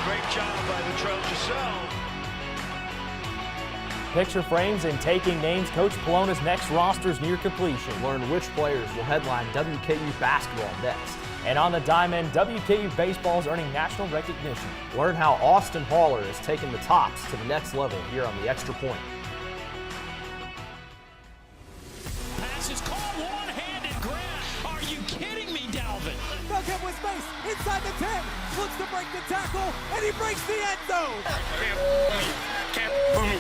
Great job by the Trojans. Picture frames and taking names. Coach Polonna's next roster is near completion. Learn which players will headline WKU basketball next. And on the diamond, WKU baseball is earning national recognition. Learn how Austin Haller is taking the Tops to the next level here on the Extra Point. Pass is called one-handed grab. Are you kidding me, Dalvin? Dug him with space inside the 10. Looks to break the tackle, and he breaks the end zone.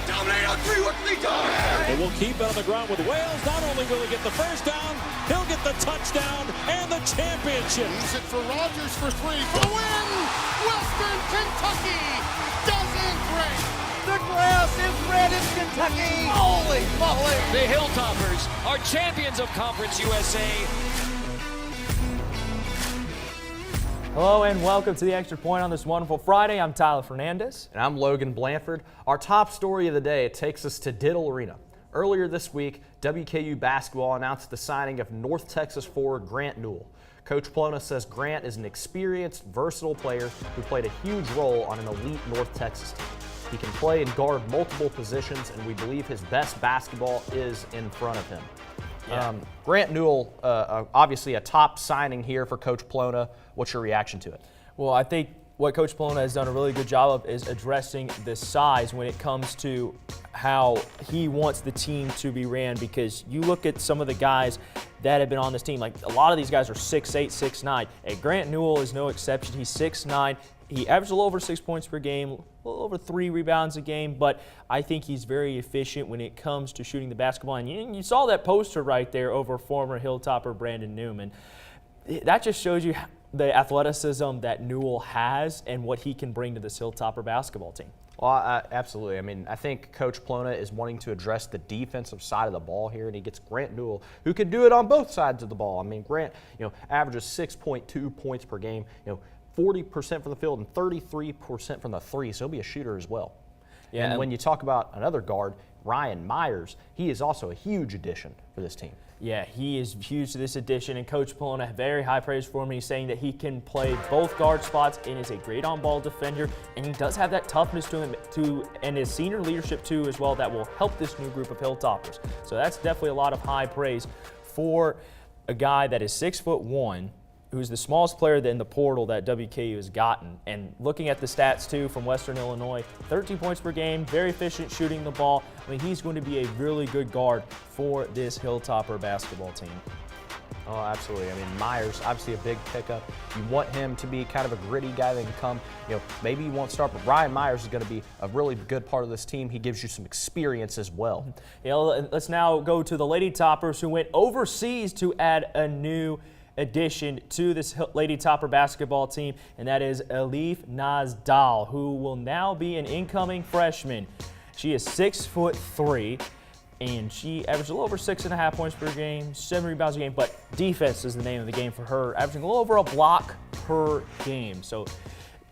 Dominate on 3 with me, But we'll keep it on the ground with Wales. Not only will he get the first down, he'll get the touchdown and the championship. Use it for Rogers for 3 for the win. Western Kentucky does it great. The grass is red in Kentucky. Holy moly! The Hilltoppers are champions of Conference USA. Hello and welcome to the Extra Point on this wonderful Friday. I'm Tyler Fernandez. And I'm Logan Blanford. Our top story of the day takes us to Diddle Arena. Earlier this week, WKU basketball announced the signing of North Texas forward Grant Newell. Coach Polonna says Grant is an experienced, versatile player who played a huge role on an elite North Texas team. He can play and guard multiple positions, and we believe his best basketball is in front of him. Yeah. Grant Newell, obviously a top signing here for Coach Polonna. What's your reaction to it? Well, I think what Coach Polonna has done a really good job of is addressing the size when it comes to how he wants the team to be ran, because you look at some of the guys that have been on this team, like a lot of these guys are 6'8", 6'9", and Grant Newell is no exception. He's 6'9". He averages a little over 6 points per game, a little over 3 rebounds a game, but I think he's very efficient when it comes to shooting the basketball. And you saw that poster right there over former Hilltopper Brandon Newman. That just shows you the athleticism that Newell has and what he can bring to this Hilltopper basketball team. Well, absolutely. I mean, I think Coach Polonna is wanting to address the defensive side of the ball here, and he gets Grant Newell, who can do it on both sides of the ball. I mean, Grant, averages 6.2 points per game, 40% from the field and 33% from the three, so he'll be a shooter as well. Yeah, and when you talk about another guard, Ryan Myers, he is also a huge addition for this team. Yeah, he is huge to this addition, and Coach Polonna had very high praise for him. He's saying that he can play both guard spots and is a great on-ball defender, and he does have that toughness to him and his senior leadership too as well that will help this new group of Hilltoppers. So that's definitely a lot of high praise for a guy that is 6'1", who's the smallest player in the portal that WKU has gotten. And looking at the stats, too, from Western Illinois, 13 points per game, very efficient shooting the ball. I mean, he's going to be a really good guard for this Hilltopper basketball team. Oh, absolutely. I mean, Myers, obviously a big pickup. You want him to be kind of a gritty guy that can come, maybe he won't start, but Ryan Myers is going to be a really good part of this team. He gives you some experience as well. Let's now go to the Lady Toppers, who went overseas to add a new addition to this Lady Topper basketball team, and that is Elif Nazdal, who will now be an incoming freshman. She is 6'3", and she averages a little over 6.5 points per game, 7 rebounds a game, but defense is the name of the game for her, averaging a little over a block per game. So the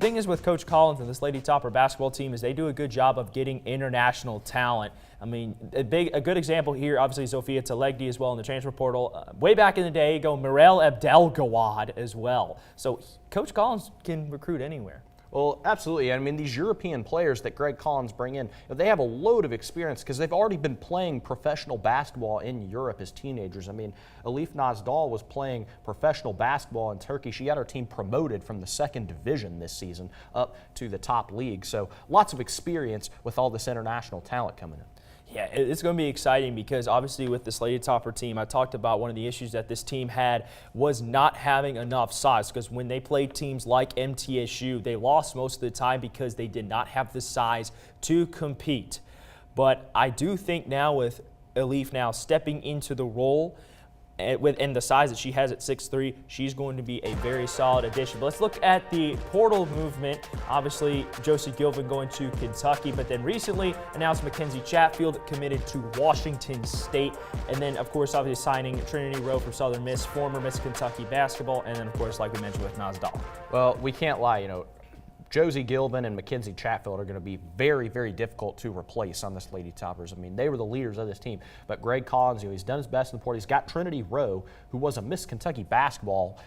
thing is with Coach Collins and this Lady Topper basketball team is they do a good job of getting international talent. I mean, a good example here, obviously, Zofia Telegdi as well in the transfer portal. Way back in the day, go Mirel Abdelgawad as well. So Coach Collins can recruit anywhere. Well, absolutely. I mean, these European players that Greg Collins bring in, they have a load of experience because they've already been playing professional basketball in Europe as teenagers. I mean, Elif Nazdal was playing professional basketball in Turkey. She had her team promoted from the second division this season up to the top league. So lots of experience with all this international talent coming in. Yeah, it's going to be exciting because obviously with this Lady Topper team, I talked about one of the issues that this team had was not having enough size, because when they played teams like MTSU, they lost most of the time because they did not have the size to compete. But I do think now with Elif now stepping into the role and the size that she has at 6'3", she's going to be a very solid addition. But let's look at the portal movement. Obviously, Josie Gilvin going to Kentucky, but then recently announced Mackenzie Chatfield committed to Washington State. And then, of course, obviously signing Trinity Rowe from Southern Miss, former Miss Kentucky basketball. And then, of course, like we mentioned with Nazdal. Well, we can't lie, Josie Gilvin and Mackenzie Chatfield are going to be very, very difficult to replace on this Lady Toppers. I mean, they were the leaders of this team. But Greg Collins, he's done his best in the portal. He's got Trinity Rowe, who was a Miss Kentucky basketball,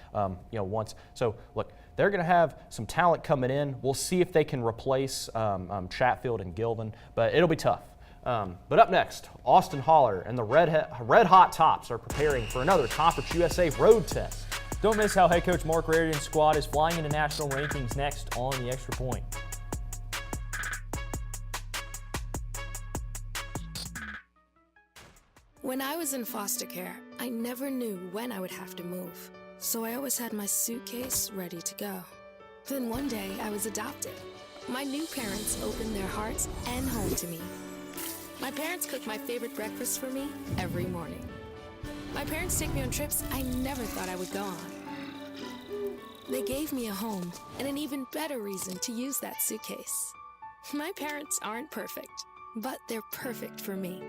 once. So, look, they're going to have some talent coming in. We'll see if they can replace Chatfield and Gilvin, but it'll be tough. But up next, Austin Holler and the Red Hot Tops are preparing for another Conference USA road test. Don't miss how head coach Mark Rarian's squad is flying into national rankings next on The Extra Point. When I was in foster care, I never knew when I would have to move. So I always had my suitcase ready to go. Then one day I was adopted. My new parents opened their hearts and home to me. My parents cook my favorite breakfast for me every morning. My parents take me on trips I never thought I would go on. They gave me a home and an even better reason to use that suitcase. My parents aren't perfect, but they're perfect for me.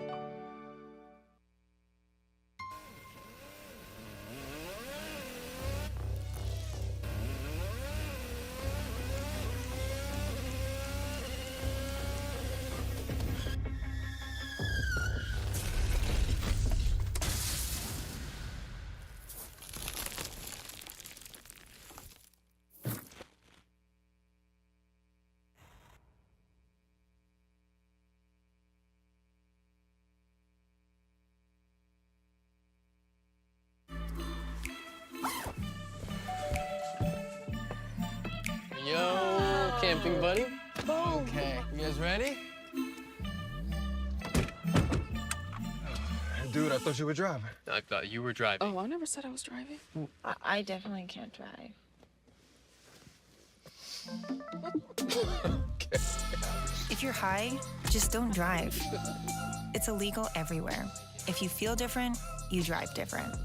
Yo, camping buddy. Okay, you guys ready? Dude, I thought you were driving. I thought you were driving. Oh, I never said I was driving. I definitely can't drive. Okay. If you're high, just don't drive. It's illegal everywhere. If you feel different, you drive different.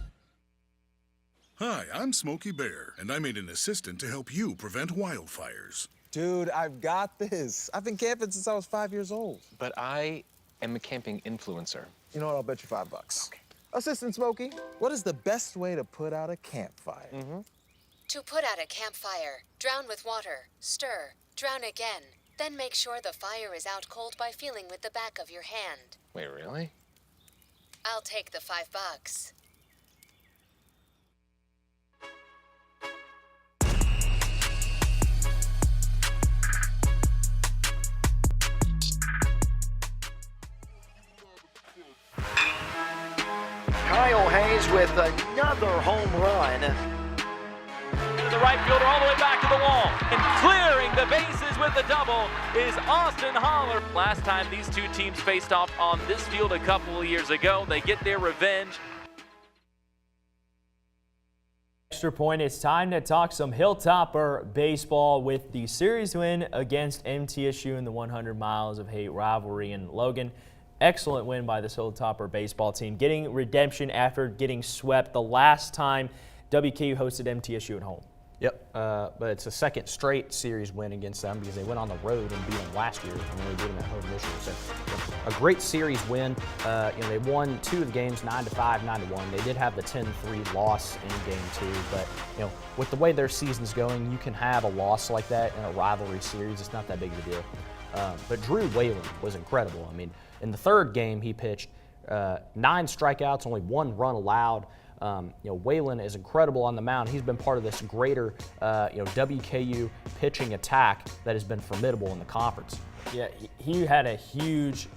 Hi, I'm Smokey Bear, and I made an assistant to help you prevent wildfires. Dude, I've got this. I've been camping since I was 5 years old. But I am a camping influencer. You know what? I'll bet you $5. Okay. Assistant Smokey, what is the best way to put out a campfire? To put out a campfire, drown with water, stir, drown again. Then make sure the fire is out cold by feeling with the back of your hand. Wait, really? I'll take the $5. Kyle Hayes with another home run. The right fielder all the way back to the wall. And clearing the bases with the double is Austin Holler. Last time these two teams faced off on this field a couple of years ago, they get their revenge. Extra Point, it's time to talk some Hilltopper baseball with the series win against MTSU in the 100 Miles of Hate rivalry in Logan. Excellent win by this Hilltopper baseball team, getting redemption after getting swept the last time WKU hosted MTSU at home. Yep, but it's a second straight series win against them because they went on the road and beat them last year and they beat them at home this year. So a great series win. They won 2 of the games, 9-5, 9-1. They did have the 10-3 loss in game 2, but with the way their season's going, you can have a loss like that in a rivalry series. It's not that big of a deal. But Drew Whalen was incredible. I mean, in the third game, he pitched 9 strikeouts, only 1 run allowed. Whalen is incredible on the mound. He's been part of this greater, WKU pitching attack that has been formidable in the conference. Yeah, he had a huge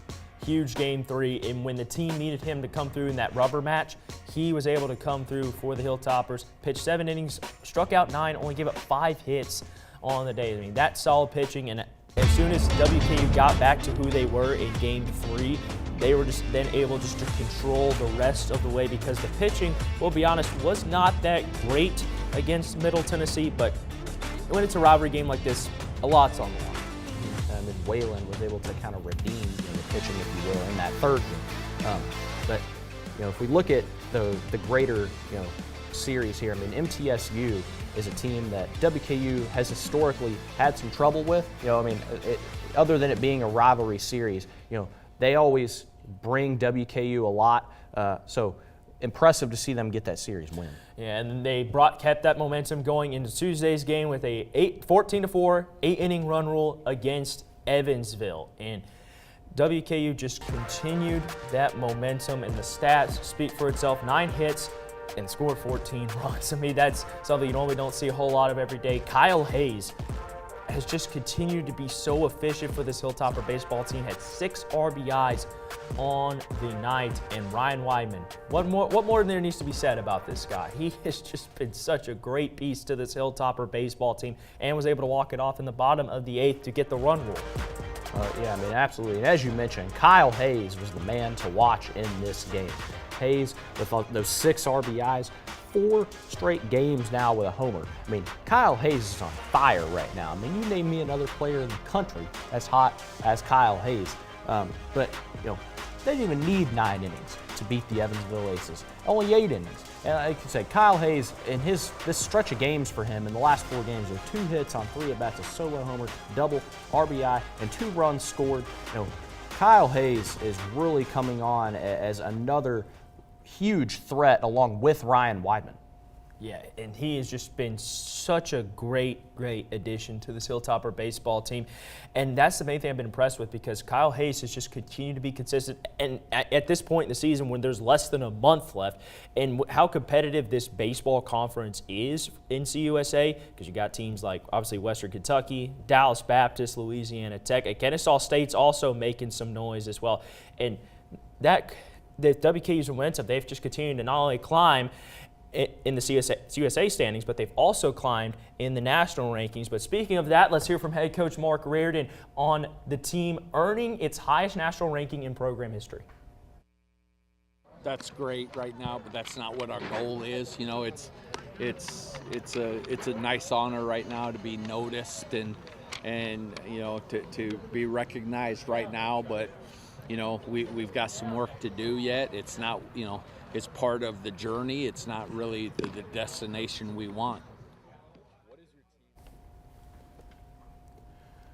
game 3, and when the team needed him to come through in that rubber match, he was able to come through for the Hilltoppers, pitched 7 innings, struck out 9, only gave up 5 hits on the day. I mean, that's solid pitching, and as soon as WKU got back to who they were in game 3, they were just then able just to control the rest of the way because the pitching, we'll be honest, was not that great against Middle Tennessee, but when it's a rivalry game like this, a lot's on the line. And then Whalen was able to kind of redeem the pitching, if you will, in that third game. But if we look at the greater series here, I mean, MTSU is a team that WKU has historically had some trouble with. Other than it being a rivalry series, they always bring WKU a lot. So impressive to see them get that series win. Yeah, and they kept that momentum going into Tuesday's game with a 14-4 8-inning run rule against Evansville. And WKU just continued that momentum, and the stats speak for itself. 9 hits, and scored 14 runs. I mean, that's something you normally don't see a whole lot of every day. Kyle Hayes has just continued to be so efficient for this Hilltopper baseball team. Had 6 RBIs on the night. And Ryan Weidman, what more there needs to be said about this guy? He has just been such a great piece to this Hilltopper baseball team and was able to walk it off in the bottom of the 8th to get the run rule. Yeah, I mean, absolutely. And as you mentioned, Kyle Hayes was the man to watch in this game. Hayes with those 6 RBIs, 4 straight games now with a homer. I mean, Kyle Hayes is on fire right now. I mean, you name me another player in the country as hot as Kyle Hayes. But, you know, they didn't even need 9 innings to beat the Evansville Aces. Only 8 innings. And like you said, Kyle Hayes, in this stretch of games for him in the last 4 games, with 2 hits on 3 at-bats, a solo homer, double, RBI, and 2 runs scored. You know, Kyle Hayes is really coming on as another huge threat along with Ryan Weidman. Yeah, and he has just been such a great addition to this Hilltopper baseball team. And that's the main thing I've been impressed with, because Kyle Hayes has just continued to be consistent. And at this point in the season, when there's less than a month left, and how competitive this baseball conference is in CUSA, because you got teams like, obviously, Western Kentucky, Dallas Baptist, Louisiana Tech, and Kennesaw State's also making some noise as well. And the WKU's momentum, they've just continued to not only climb in the CUSA standings, but they've also climbed in the national rankings. But speaking of that, let's hear from head coach Mark Reardon on the team earning its highest national ranking in program history. That's great right now, but that's not what our goal is. You know, it's a nice honor right now to be noticed and you know, to be recognized right now. But you know, we've got some work to do yet. It's not, you know, it's part of the journey. It's not really the destination we want.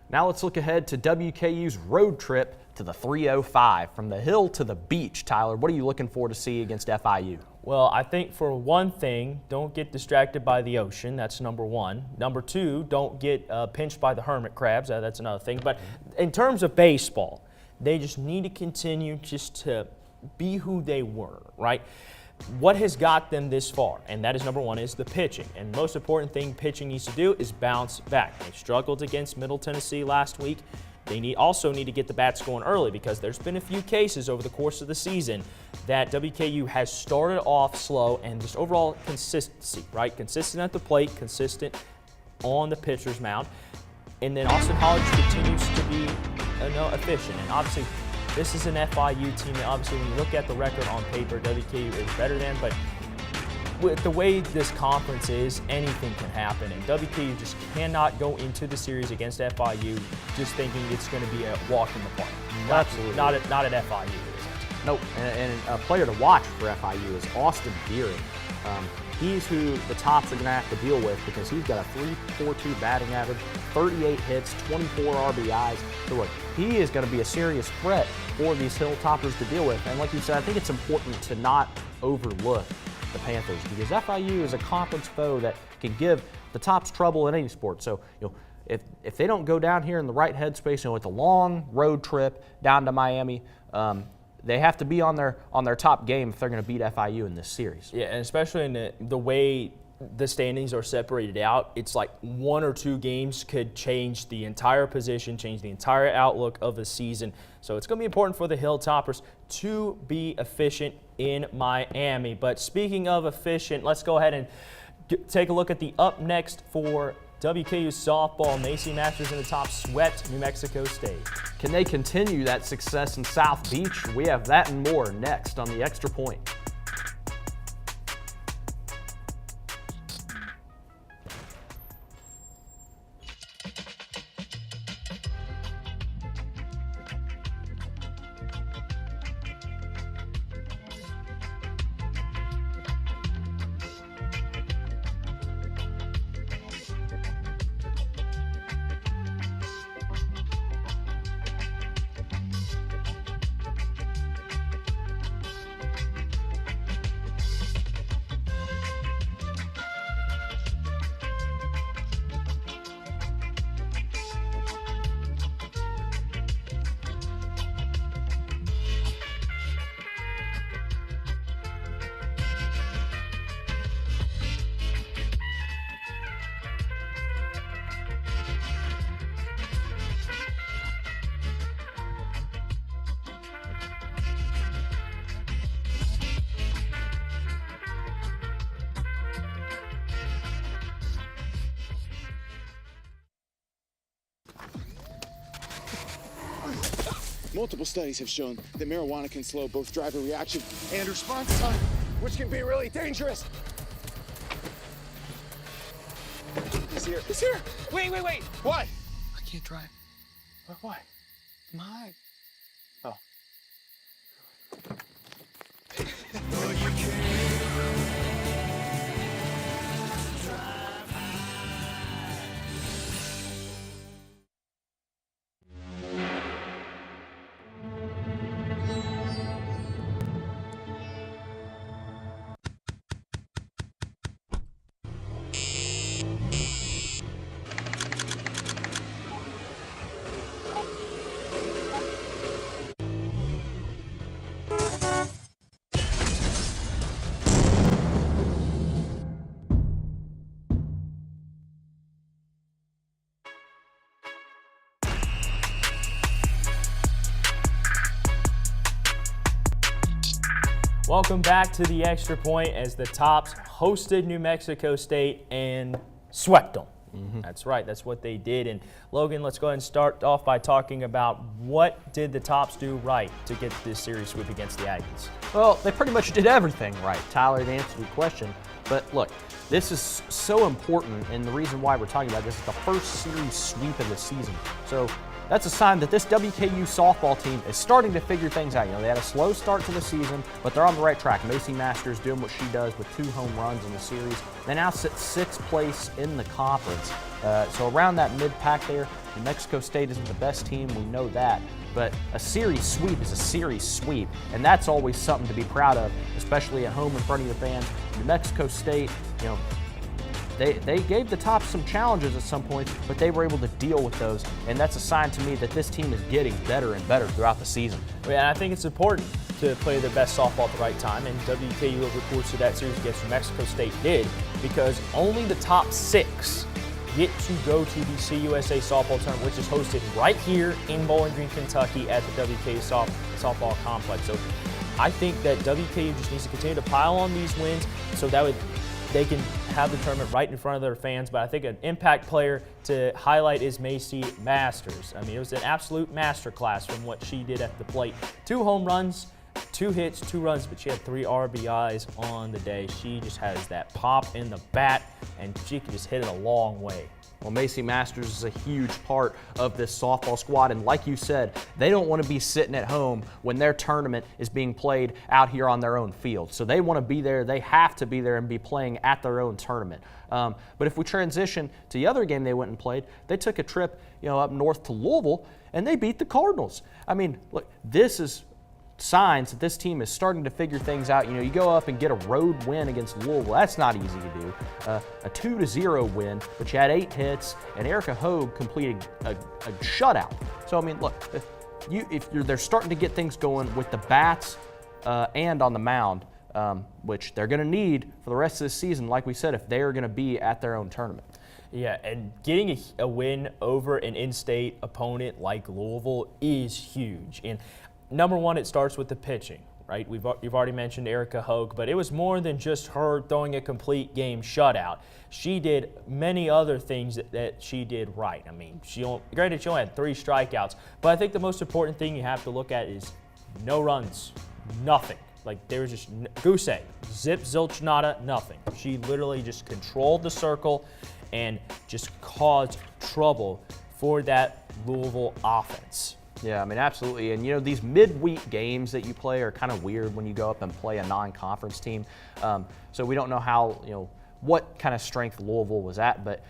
Now let's look ahead to WKU's road trip to the 305. From the hill to the beach, Tyler, what are you looking for to see against FIU? Well, I think for one thing, don't get distracted by the ocean. That's number one. Number two, don't get pinched by the hermit crabs. That's another thing. But in terms of baseball, they just need to continue just to be who they were, right? What has got them this far, and that is number one, is the pitching. And the most important thing pitching needs to do is bounce back. They struggled against Middle Tennessee last week. They also need to get the bats going early, because there's been a few cases over the course of the season that WKU has started off slow, and just overall consistency, right? Consistent at the plate, consistent on the pitcher's mound. And then Austin College continues to be efficient. And obviously, this is an FIU team, and obviously when you look at the record on paper, WKU is better than, but with the way this conference is, anything can happen, and WKU just cannot go into the series against FIU just thinking it's going to be a walk in the park. Absolutely. Not at FIU, it isn't. Nope, and a player to watch for FIU is Austin Deering. He's who the Tops are going to have to deal with, because he's got a .342 batting average, 38 hits, 24 RBIs. So look, he is going to be a serious threat for these Hilltoppers to deal with. And like you said, I think it's important to not overlook the Panthers, because FIU is a conference foe that can give the Tops trouble in any sport. So, you know, if they don't go down here in the right headspace, you know, it's a long road trip down to Miami. They have to be on their top game if they're going to beat FIU in this series. Yeah, and especially in the way the standings are separated out, it's like 1 or 2 games could change the entire position, change the entire outlook of the season. So it's going to be important for the Hilltoppers to be efficient in Miami. But speaking of efficient, let's go ahead and take a look at the up next for WKU softball. Macy Masters in the top swept New Mexico State. Can they continue that success in South Beach? We have that and more next on the Extra Point. Multiple studies have shown that marijuana can slow both driver reaction and response time, which can be really dangerous. He's here. He's here. Wait. What? I can't drive. Why? My. Oh. Welcome back to the Extra Point as the Tops hosted New Mexico State and swept them. That's right, that's what they did. And Logan, let's go ahead and start off by talking about what did the Tops do right to get this series sweep against the Aggies? Well, they pretty much did everything right, Tyler, to answer your question. But look, this is so important, and the reason why we're talking about this is the first series sweep of the season. So that's a sign that this WKU softball team is starting to figure things out. You know, they had a slow start to the season, but they're on the right track. Macy Masters doing what she does with 2 home runs in the series. They now sit 6th place in the conference. So around that mid-pack there, New Mexico State isn't the best team, we know that. But a series sweep is a series sweep, and that's always something to be proud of, especially at home in front of your fans. New Mexico State, you know, They gave the Tops some challenges at some points, but they were able to deal with those, and that's a sign to me that this team is getting better and better throughout the season. Yeah, I think it's important to play their best softball at the right time, and WKU over the course of that series against New Mexico State did, because only the top 6 get to go to the CUSA softball tournament, which is hosted right here in Bowling Green, Kentucky at the WKU softball complex. So I think that WKU just needs to continue to pile on these wins so that they can have the tournament right in front of their fans. But I think an impact player to highlight is Macy Masters. I mean, it was an absolute masterclass from what she did at the plate. 2 home runs, 2 hits, 2 runs, but she had 3 RBIs on the day. She just has that pop in the bat, and she can just hit it a long way. Well, Macy Masters is a huge part of this softball squad, and like you said, they don't want to be sitting at home when their tournament is being played out here on their own field. So they want to be there, they have to be there and be playing at their own tournament. But if we transition to the other game they went and played, they took a trip, up north to Louisville, and they beat the Cardinals. I mean, look, this is signs that this team is starting to figure things out. You go up and get a road win against Louisville. That's not easy to do. A 2-0 win, but you had 8 hits, and Erica Hogue completed a shutout. So, I mean, look, they're starting to get things going with the bats and on the mound, which they're going to need for the rest of the season, like we said, if they are going to be at their own tournament. Yeah, and getting a win over an in-state opponent like Louisville is huge. And number one, it starts with the pitching, right? You've already mentioned Erica Hogue, but it was more than just her throwing a complete game shutout. She did many other things that she did right. I mean, granted, she only had 3 strikeouts, but I think the most important thing you have to look at is no runs, nothing. Like, there was just goose egg, zip, zilch, nada, nothing. She literally just controlled the circle and just caused trouble for that Louisville offense. Yeah, I mean, absolutely. And, these midweek games that you play are kind of weird when you go up and play a non-conference team. So we don't know how, what kind of strength Louisville was at. But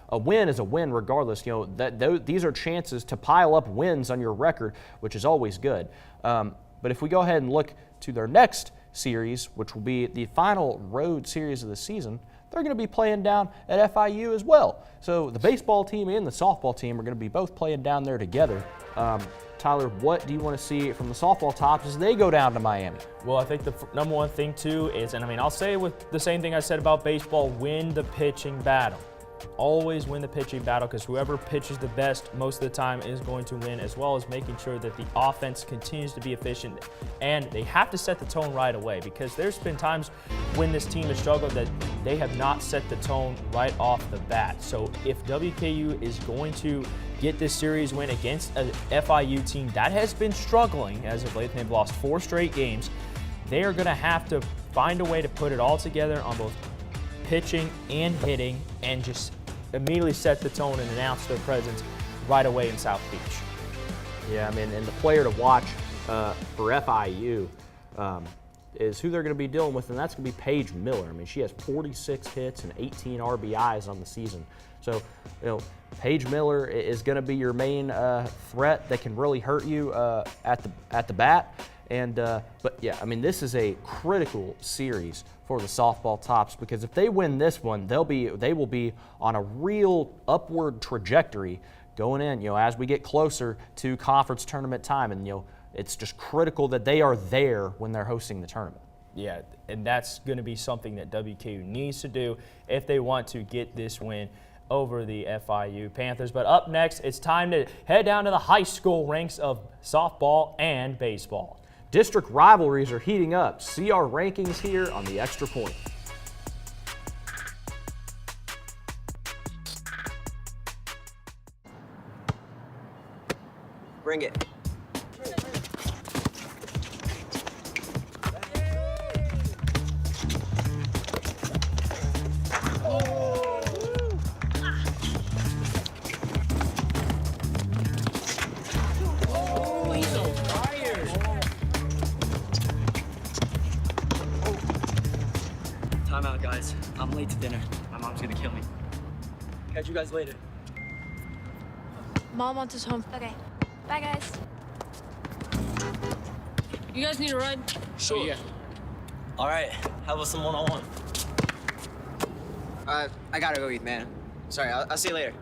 a win is a win regardless. These are chances to pile up wins on your record, which is always good. But if we go ahead and look to their next series, which will be the final road series of the season, they're going to be playing down at FIU as well. So the baseball team and the softball team are going to be both playing down there together. Tyler, what do you want to see from the softball Tops as they go down to Miami? Well, I think the number one thing, too, is, and I'll say with the same thing I said about baseball, win the pitching battle. always win the pitching battle, because whoever pitches the best most of the time is going to win, as well as making sure that the offense continues to be efficient. And they have to set the tone right away, because there's been times when this team has struggled that they have not set the tone right off the bat. So if WKU is going to get this series win against a FIU team that has been struggling as of late, they've lost 4 straight games, they are going to have to find a way to put it all together on both pitching and hitting, and just immediately set the tone and announce their presence right away in South Beach. Yeah, I mean, and the player to watch for FIU is who they're going to be dealing with, and that's going to be Paige Miller. I mean, she has 46 hits and 18 RBIs on the season. So, Paige Miller is going to be your main threat that can really hurt you at the bat. And but yeah, I mean, this is a critical series for the softball tops, because if they win this one, they will be on a real upward trajectory going in. As we get closer to conference tournament time, and it's just critical that they are there when they're hosting the tournament. Yeah, and that's going to be something that WKU needs to do if they want to get this win over the FIU Panthers. But up next, it's time to head down to the high school ranks of softball and baseball. District rivalries are heating up. See our rankings here on the Extra Point. Bring it. Time out, guys. I'm late to dinner. My mom's gonna kill me. Catch you guys later. Mom wants us home. Okay. Bye, guys. You guys need a ride? Sure. Yeah. All right. How about some one-on-one? I gotta go eat, man. Sorry, I'll see you later.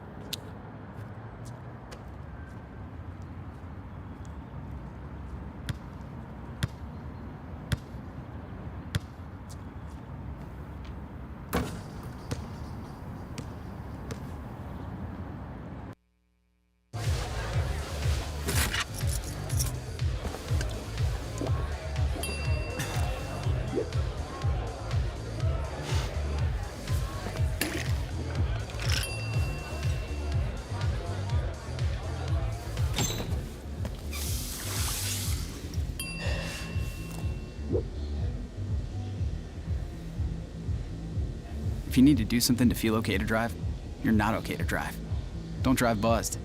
If you need to do something to feel okay to drive, you're not okay to drive. Don't drive buzzed.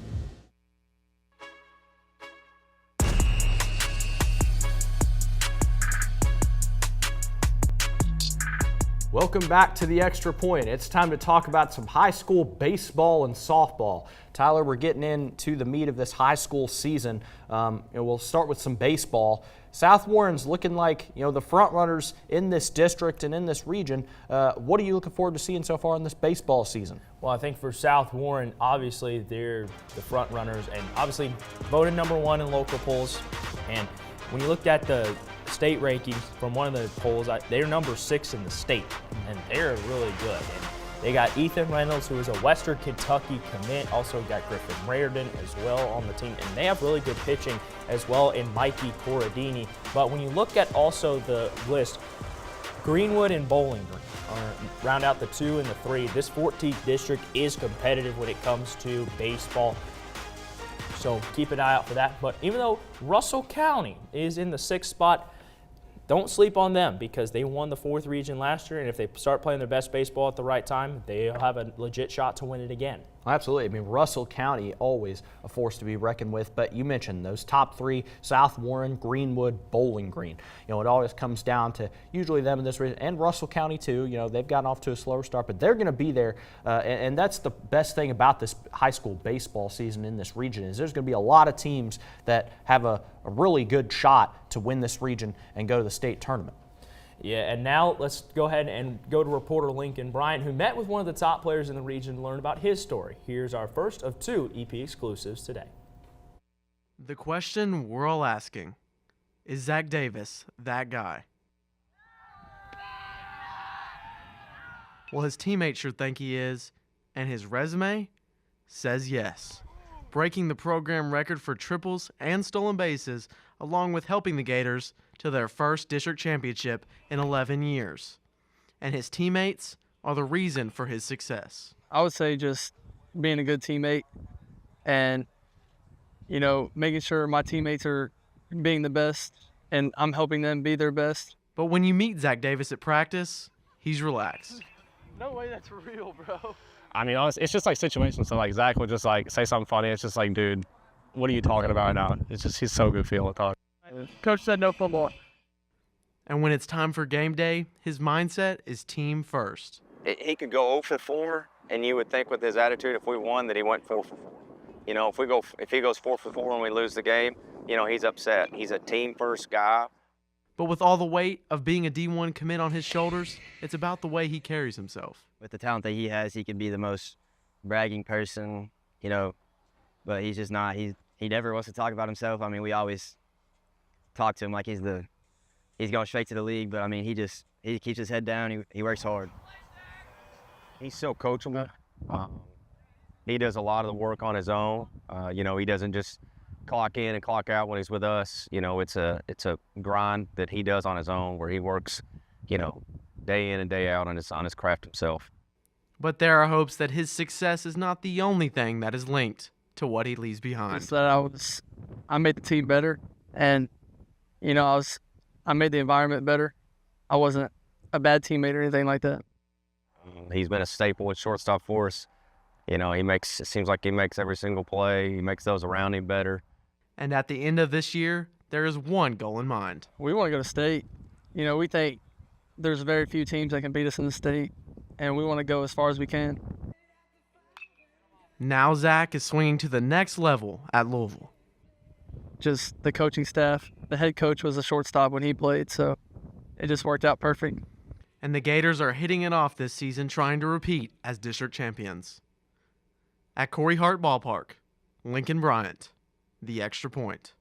Welcome back to the Extra Point. It's time to talk about some high school baseball and softball. Tyler, we're getting into the meat of this high school season. And we'll start with some baseball. South Warren's looking like the front runners in this district and in this region. What are you looking forward to seeing so far in this baseball season? Well, I think for South Warren, obviously they're the front runners and obviously voted #1 in local polls. And when you look at the state rankings from one of the polls, they're #6 in the state, and they're really good. And they got Ethan Reynolds, who is a Western Kentucky commit. Also got Griffin Raridan as well on the team, and they have really good pitching as well in Mikey Corradini. But when you look at also the list, Greenwood and Bowling Green round out the 2 and the 3. This 14th district is competitive when it comes to baseball, so keep an eye out for that. But even though Russell County is in the 6th spot, don't sleep on them, because they won the 4th region last year, and if they start playing their best baseball at the right time, they'll have a legit shot to win it again. Absolutely. I mean, Russell County, always a force to be reckoned with. But you mentioned those top 3, South Warren, Greenwood, Bowling Green. It always comes down to usually them in this region, and Russell County too. They've gotten off to a slower start, but they're going to be there. And that's the best thing about this high school baseball season in this region, is there's going to be a lot of teams that have a really good shot to win this region and go to the state tournament. Yeah, and now let's go ahead and go to reporter Lincoln Bryant, who met with one of the top players in the region to learn about his story. Here's our first of 2 EP exclusives today. The question we're all asking, is Zach Davis that guy? Well, his teammates sure think he is, And his resume says yes, breaking the program record for triples and stolen bases, along with helping the Gators to their first district championship in 11 years. And his teammates are the reason for his success. I would say just being a good teammate and, making sure my teammates are being the best and I'm helping them be their best. But when you meet Zach Davis at practice, he's relaxed. No way that's real, bro. I mean, honestly, it's just like situations. So like Zach would just like say something funny. It's just like, dude, what are you talking about right now? It's just, he's so good feeling talk. Coach said no football. And when it's time for game day, his mindset is team first. He could go 0 for 4, and you would think with his attitude, if we won, that he went 4 for 4. If he goes 4 for 4 and we lose the game, he's upset. He's a team first guy. But with all the weight of being a D1 commit on his shoulders, it's about the way he carries himself. With the talent that he has, he can be the most bragging person, but he's just not. He never wants to talk about himself. I mean, we always talk to him like he's going straight to the league, but I mean, he keeps his head down. He works hard. He's so coachable. He does a lot of the work on his own. He doesn't just clock in and clock out when he's with us. It's a grind that he does on his own, where he works, day in and day out on his craft himself. But there are hopes that his success is not the only thing that is linked to what he leaves behind. It's that I made the team better, and I made the environment better. I wasn't a bad teammate or anything like that. He's been a staple at shortstop for us. It seems like he makes every single play. He makes those around him better. And at the end of this year, there is one goal in mind. We want to go to state. We think there's very few teams that can beat us in the state, and we want to go as far as we can. Now Zach is swinging to the next level at Louisville. Just the coaching staff. The head coach was a shortstop when he played, so it just worked out perfect. And the Gators are hitting it off this season, trying to repeat as district champions. At Corey Hart Ballpark, Lincoln Bryant, the extra point.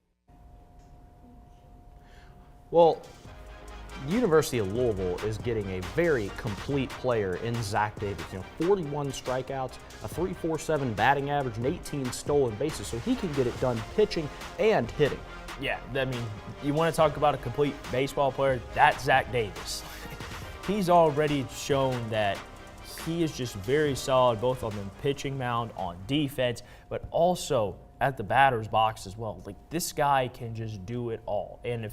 Well, the University of Louisville is getting a very complete player in Zach Davis. 41 strikeouts, a .347 batting average, and 18 stolen bases, so he can get it done pitching and hitting. Yeah, I mean, you want to talk about a complete baseball player, that's Zach Davis. He's already shown that he is just very solid, both on the pitching mound, on defense, but also at the batter's box as well. Like, this guy can just do it all. And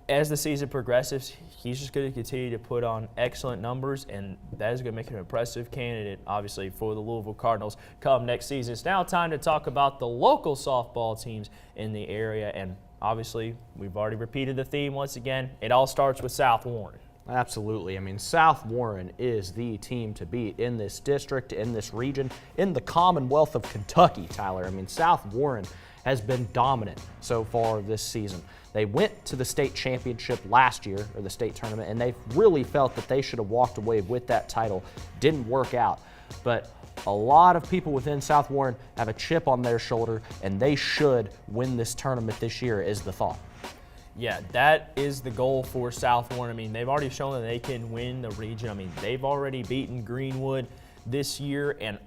as the season progresses, he's just going to continue to put on excellent numbers, and that is going to make him an impressive candidate, obviously, for the Louisville Cardinals come next season. It's now time to talk about the local softball teams in the area, and obviously, we've already repeated the theme once again. It all starts with South Warren. Absolutely. I mean, South Warren is the team to beat in this district, in this region, in the Commonwealth of Kentucky, Tyler. I mean, South Warren has been dominant so far this season. They went to the state championship last year, or the state tournament, and they really felt that they should have walked away with that title. Didn't work out. But a lot of people within South Warren have a chip on their shoulder, and they should win this tournament this year, is the thought. Yeah, that is the goal for South Warren. I mean, they've already shown that they can win the region. I mean, they've already beaten Greenwood this year. And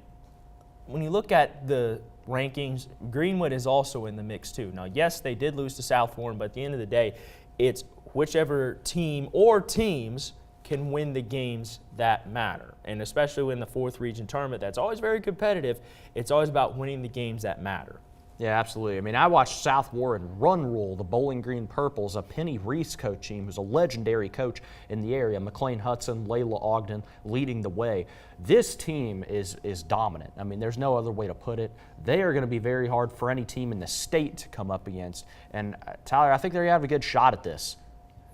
when you look at the rankings, Greenwood is also in the mix too. Now, yes, they did lose to South Warren, but at the end of the day, it's whichever team or teams can win the games that matter. And especially in the fourth region tournament, that's always very competitive. It's always about winning the games that matter. Yeah, absolutely. I mean, I watched South Warren run rule the Bowling Green Purples, a Penny Reese coaching, who's a legendary coach in the area. McLean Hudson, Layla Ogden leading the way. This team is dominant. I mean, there's no other way to put it. They are going to be very hard for any team in the state to come up against. And Tyler, I think they have a good shot at this.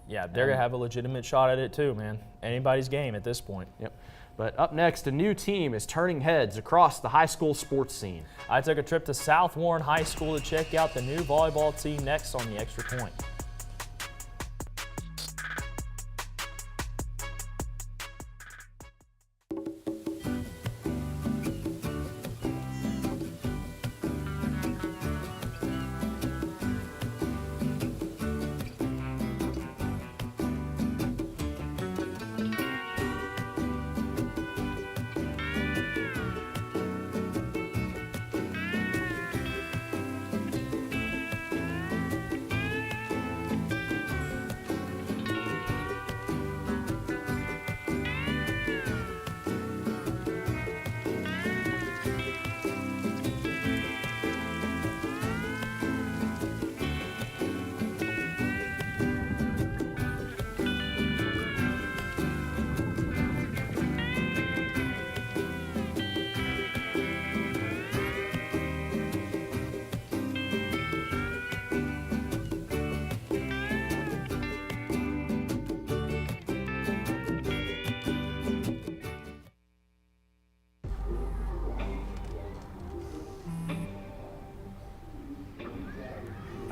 Yeah, they're going to have a legitimate shot at it too, man. Anybody's game at this point. Yep. But up next, a new team is turning heads across the high school sports scene. I took a trip to South Warren High School to check out the new volleyball team next on the Extra Point.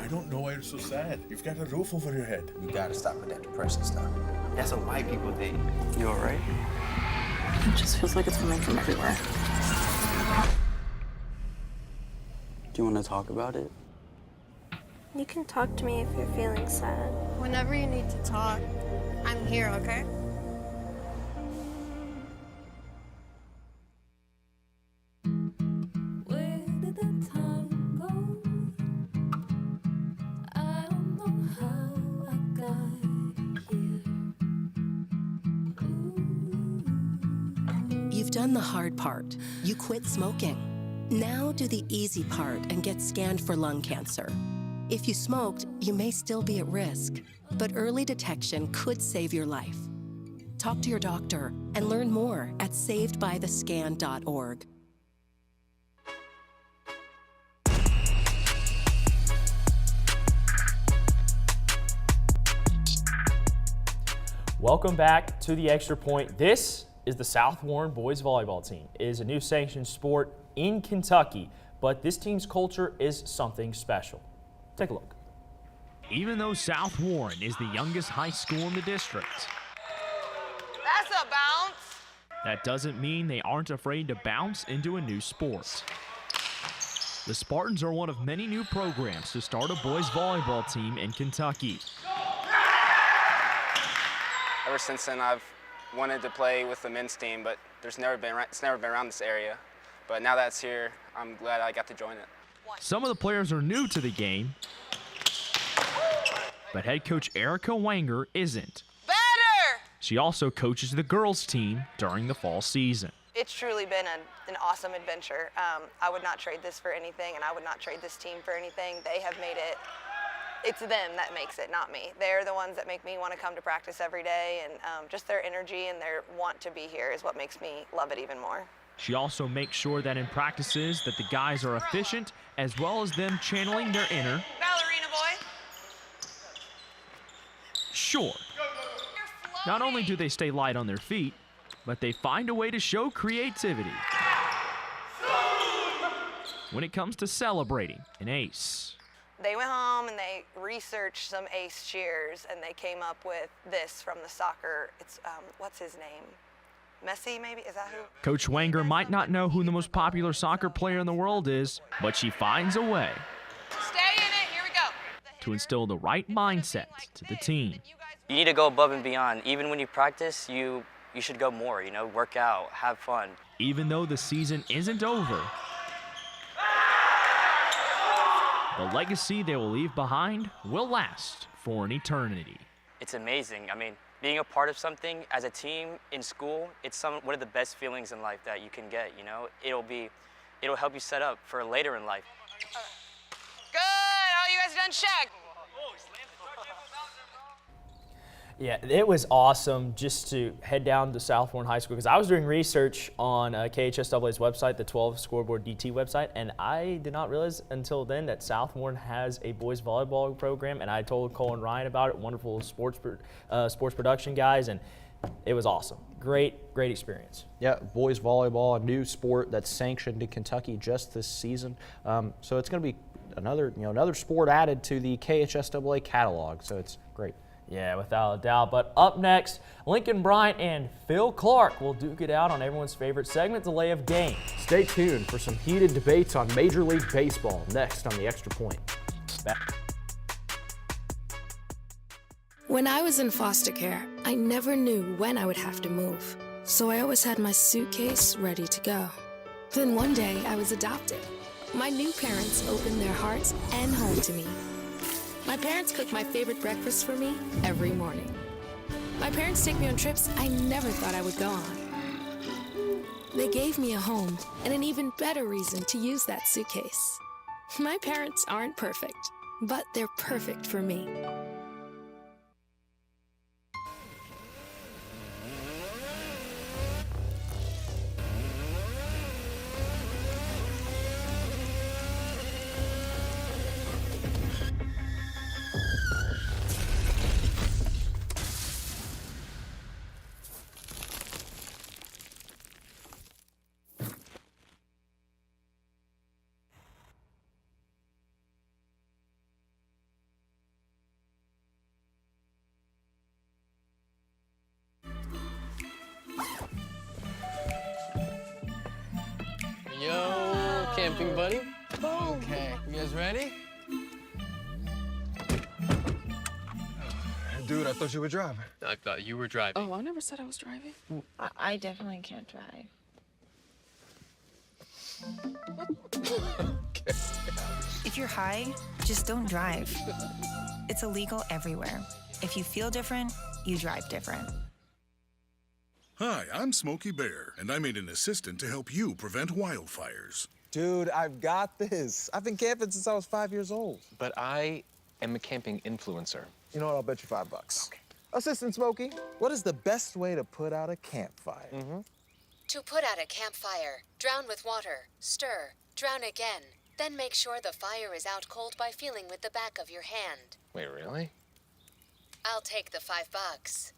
I don't know why you're so sad. You've got a roof over your head. You gotta stop with that depression stuff. That's what white people think. You all right? It just feels like it's coming from everywhere. Do you want to talk about it? You can talk to me if you're feeling sad. Whenever you need to talk, I'm here, okay? Where did the time go? I don't know how I got here. You've done the hard part. You quit smoking. Now do the easy part and get scanned for lung cancer. If you smoked, you may still be at risk, but early detection could save your life. Talk to your doctor and learn more at savedbythescan.org. Welcome back to the Extra Point. This is the South Warren boys volleyball team. It is a new sanctioned sport in Kentucky, but this team's culture is something special. Take a look. Even though South Warren is the youngest high school in the district, That's a bounce. that doesn't mean they aren't afraid to bounce into a new sport. The Spartans are one of many new programs to start a boys volleyball team in Kentucky. Ever since then, I've wanted to play with the men's team, but it's never been around this area. But now that it's here, I'm glad I got to join it. Some of the players are new to the game, but head coach Erica Wanger isn't. Better! She also coaches the girls team during the fall season. It's truly been an awesome adventure. I would not trade this for anything, and I would not trade this team for anything. They have made it. It's them that makes it, not me. They're the ones that make me want to come to practice every day, and just their energy and their want to be here is what makes me love it even more. She also makes sure that in practices that the guys are efficient, as well as them channeling their inner Ballerina boy. sure. Not only do they stay light on their feet, but they find a way to show creativity when it comes to celebrating an ace. They went home and they researched some ace cheers, and they came up with this from the soccer. It's, what's his name? Messi, maybe? Is that who? Coach Wanger might not know who the most popular soccer player in the world is, but she finds a way Stay in it. Here we go. to instill the right mindset to the team. You need to go above and beyond. Even when you practice, you should go more, you know, work out, have fun. Even though the season isn't over, the legacy they will leave behind will last for an eternity. It's amazing. I mean, being a part of something as a team in school, it's one of the best feelings in life that you can get, you know? It'll help you set up for later in life. Good. Oh, you guys done check. Yeah, it was awesome just to head down to South Warren High School because I was doing research on KHSAA's website, the 12 Scoreboard DT website, and I did not realize until then that South Warren has a boys volleyball program, and I told Cole and Ryan about it, wonderful sports production guys, and it was awesome. Great experience. Yeah, boys volleyball, a new sport that's sanctioned in Kentucky just this season. So it's going to be another sport added to the KHSAA catalog, so it's great. Yeah, without a doubt. But up next, Lincoln Bryant and Phil Clark will duke it out on everyone's favorite segment, Delay of Game. Stay tuned for some heated debates on Major League Baseball next on The Extra Point. When I was in foster care, I never knew when I would have to move. So I always had my suitcase ready to go. Then one day I was adopted. My new parents opened their hearts and home to me. My parents cook my favorite breakfast for me every morning. My parents take me on trips I never thought I would go on. They gave me a home and an even better reason to use that suitcase. My parents aren't perfect, but they're perfect for me. Anything, buddy? Okay, you guys ready? Dude, I thought you were driving. I thought you were driving. Oh, I never said I was driving. I definitely can't drive. If you're high, just don't drive. It's illegal everywhere. If you feel different, you drive different. Hi, I'm Smokey Bear, and I made an assistant to help you prevent wildfires. Dude, I've got this. I've been camping since I was 5 years old. But I am a camping influencer. You know what? I'll bet you $5. Okay. Assistant Smokey, what is the best way to put out a campfire? To put out a campfire, drown with water, stir, drown again. Then make sure the fire is out cold by feeling with the back of your hand. Wait, really? I'll take the $5.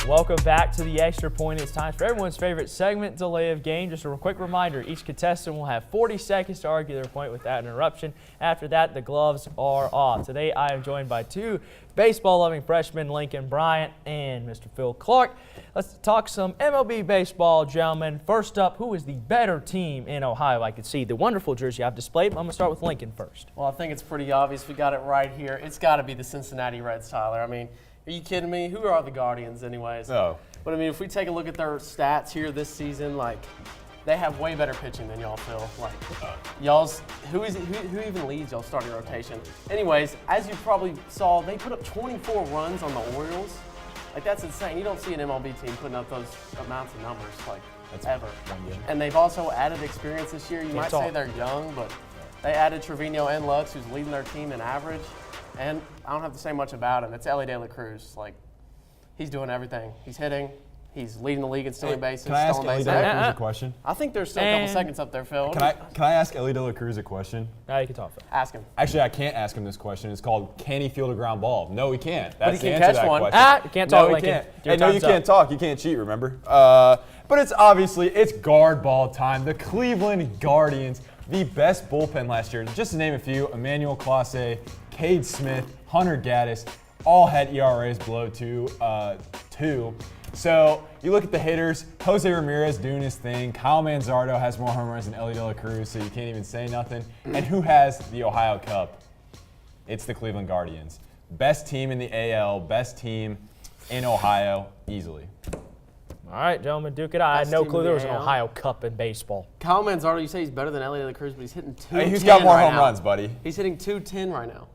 Welcome back to the Extra Point. It's time for everyone's favorite segment, Delay of Game. Just a quick reminder, each contestant will have 40 seconds to argue their point without interruption. After that, the gloves are off. Today, I am joined by two baseball-loving freshmen, Lincoln Bryant and Mr. Phil Clark. Let's talk some MLB baseball, gentlemen. First up, who is the better team in Ohio? I can see the wonderful jersey I've displayed. I'm going to start with Lincoln first. Well, I think it's pretty obvious. We got it right here. It's got to be the Cincinnati Reds, Tyler. I mean, are you kidding me? Who are the Guardians anyways? No. But I mean, if we take a look at their stats here this season, like, they have way better pitching than y'all feel. Like, y'all's, who even leads y'all's starting rotation? Anyways, as you probably saw, they put up 24 runs on the Orioles. Like, that's insane. You don't see an MLB team putting up those amounts of numbers, like, That's ever. one game. And they've also added experience this year. You might say they're young, but they added Trevino and Lux, who's leading their team in average. And I don't have to say much about him. It's Ellie De La Cruz. Like, he's doing everything. He's hitting. He's leading the league in stealing bases. Can I ask Ellie De La Cruz a question? I think there's still a couple seconds up there, Phil. Can I ask Ellie De La Cruz a question? No, you can talk, Phil. Ask him. Actually, I can't ask him this question. It's called, can he field a ground ball? No, he can't. But That's he can the answer catch to that one. question. You can't talk, No, he Lincoln. can't. Your Hey, no, you time's up. can't talk. You can't cheat, remember? But it's obviously, it's guard ball time. The Cleveland Guardians, the best bullpen last year. Just to name a few, Emmanuel Clase, Cade Smith, Hunter Gaddis, all had ERAs below 2. So you look at the hitters, Jose Ramirez doing his thing. Kyle Manzardo has more home runs than Ellie De La Cruz, so you can't even say nothing. And who has the Ohio Cup? It's the Cleveland Guardians. Best team in the AL, best team in Ohio, easily. All right, gentlemen, duke it out. I had Best no team clue in there the was an AL. Ohio Cup in baseball. Kyle Manzardo, you say he's better than Ellie De La Cruz, but he's hitting 210 He's got more right home now. runs, buddy. He's hitting 210 right now.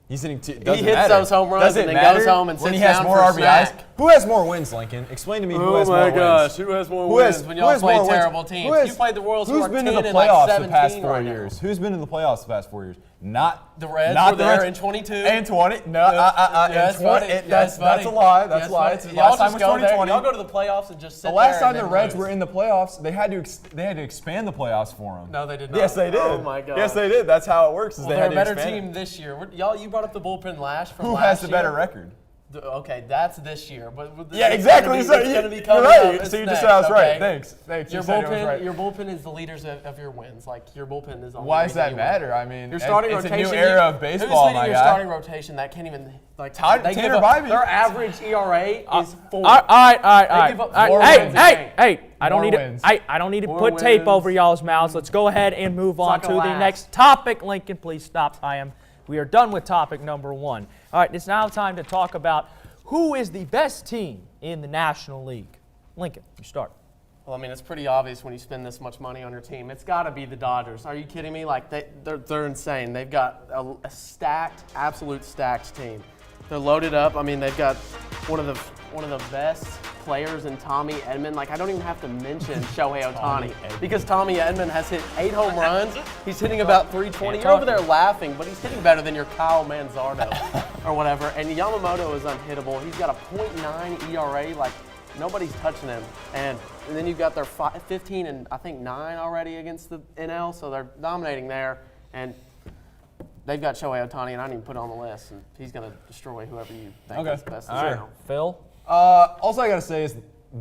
He's hitting two. He hits those home runs and then goes home and when sits he has down more for a RBIs. snack. Who has more wins, Lincoln? Explain to me who has more wins. Oh my gosh, who has more wins when y'all play terrible teams? You played the Royals who Who's are been to 10 the and like playoffs the 17 past 4 right now. years? Who's been to the playoffs the past 4 years? Not The Reds not were the there Reds. in 22. And 20. No, Yes, in 20. buddy. That's a lie. That's a lie. Yes, It's y'all last time just was go there. 2020. Y'all go to the playoffs and just sit The last there time and the then Reds lose. were in the playoffs, they had to expand the playoffs for them. No, they did not. Yes, they did. Oh my God. Yes, they did. That's how it works. Is Well, they they're had a to better expand team it. this year. Y'all, you brought up the bullpen last from Who last has the year. better record? Okay, that's this year, but Yeah, exactly. It's So going to be you're coming right. up. So you It's just said I was next, right. okay? Thanks. Your You said I was bullpen, right. your bullpen is the leaders of your wins. Like your bullpen is. The only Why does reason that you matter? win. I mean, your starting it's rotation. a new era of baseball, Who's leading my your guy. starting rotation? That can't even like. They give Tanner up, Bybee. their average ERA is 4. All right. They give up 4 wins a game. Hey! I don't More need wins. to. I don't need to More put tape wins. over y'all's mouths. Let's go ahead and move on not to gonna the last. next topic. Lincoln, please stop. We are done with topic number 1. All right, it's now time to talk about who is the best team in the National League. Lincoln, you start. Well, I mean, it's pretty obvious when you spend this much money on your team. It's got to be the Dodgers. Are you kidding me? Like, they're insane. They've got a stacked, absolute stacked team. They're loaded up. I mean, they've got one of the best players in Tommy Edman. Like, I don't even have to mention Shohei Ohtani because Tommy Edman has hit 8 home runs. He's hitting about 320. You're over there laughing, but he's hitting better than your Kyle Manzardo or whatever. And Yamamoto is unhittable. He's got a .9 ERA. Like, nobody's touching him. And then you've got their 15 and I think 9 already against the NL, so they're dominating there. And they've got Shohei Ohtani, and I didn't even put it on the list. And he's going to destroy whoever you think is best. All right. Phil? Also, I got to say is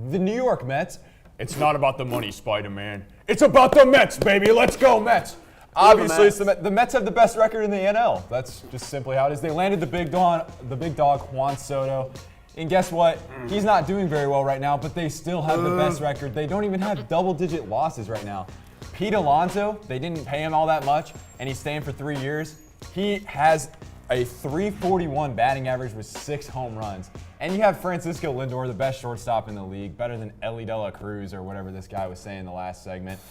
the New York Mets, it's not about the money, Spider-Man. It's about the Mets, baby. Let's go, Mets. Obviously, it's the Mets have the best record in the NL. That's just simply how it is. They landed the big dog Juan Soto. And guess what? He's not doing very well right now, but they still have the best record. They don't even have double-digit losses right now. Pete Alonso, they didn't pay him all that much, and he's staying for 3 years. He has a .341 batting average with 6 home runs. And you have Francisco Lindor, the best shortstop in the league, better than Ellie De La Cruz or whatever this guy was saying in the last segment.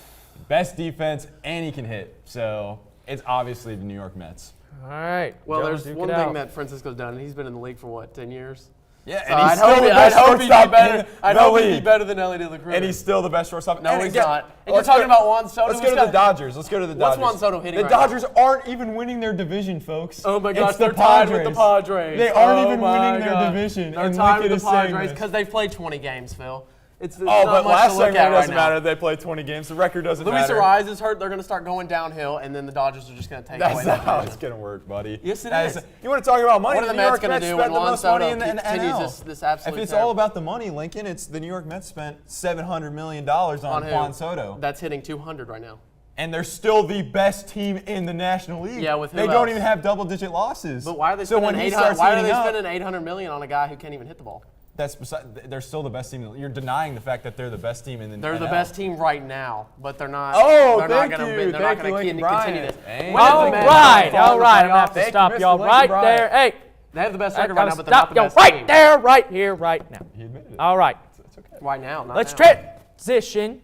Best defense, and he can hit. So it's obviously the New York Mets. All right. Well, Jones, there's one thing that Francisco's done. He's been in the league for what, 10 years? Yeah, so and he's still the best shortstop I'd hope he'd be better than Ellie De La Cruz. And he's still the best shortstop. No, he's not. And you're talking about Juan Soto. Let's go to the Dodgers. Let's go to the Dodgers. What's Juan Soto hitting The Dodgers aren't even winning their division, folks. Oh my gosh, It's they're tied with the Padres. They aren't even winning their division. They're tied with the Padres because they've played 20 games, Phil. It's but not much last to look segment at it doesn't right matter. now. They play 20 games. The record doesn't Luis matter. Ariz is hurt. They're going to start going downhill, and then the Dodgers are just going to take away That's that not how division. it's going to work, buddy. Yes, it is. You want to talk about money? What are the New York Mets going to do when spent the Juan most money Soto in the continues NL. this absolute If it's terror? all about the money, Lincoln, it's the New York Mets spent $700 million on who? Juan Soto. That's hitting 200 right now. And they're still the best team in the National League. Yeah, with who They don't else? even have double-digit losses. But why are they so when spending he starts Why are heating they up, spending $800 million on a guy who can't even hit the ball? That's they're still the best team. You're denying the fact that they're the best team in the They're NL. the best team right now, but they're not. Oh, they're thank not gonna, you. They're not Thank you, going to Lincoln continue Bryant. this. Hey, All right. I'm going to have to stop y'all right there. Hey. They have the best record right now, but they're Stop not the y'all best right team. there, right here, right now. He admitted it. All right. It's okay. Right now, not Let's now. transition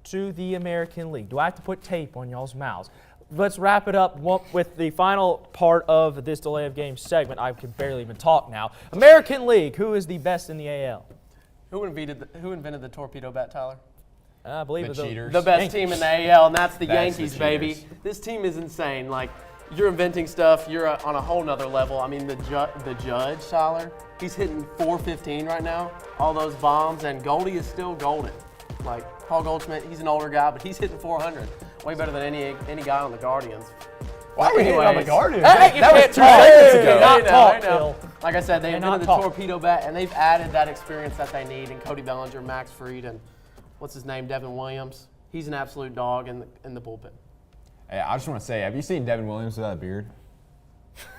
to the American League. Do I have to put tape on y'all's mouths? Let's wrap it up with the final part of this delay of game segment. I can barely even talk now. American League, who is the best in the AL? Who invented the torpedo bat, Tyler? I believe it's the best team in the AL, and that's the Yankees, the baby. cheaters. This team is insane. Like, you're inventing stuff. You're on a whole nother level. I mean, the judge, Tyler, he's hitting .415 right now. All those bombs, and Goldie is still golden. Like, Paul Goldschmidt, he's an older guy, but he's hitting .400. Way better than any guy on the Guardians. Why are we hitting on the Guardians? Hey, that was 2 seconds ago. I know. Like I said, they invented the torpedo bat, and they've added that experience that they need. And Cody Bellinger, Max Fried, and what's his name, Devin Williams. He's an absolute dog in the bullpen. Hey, I just want to say, have you seen Devin Williams without a beard?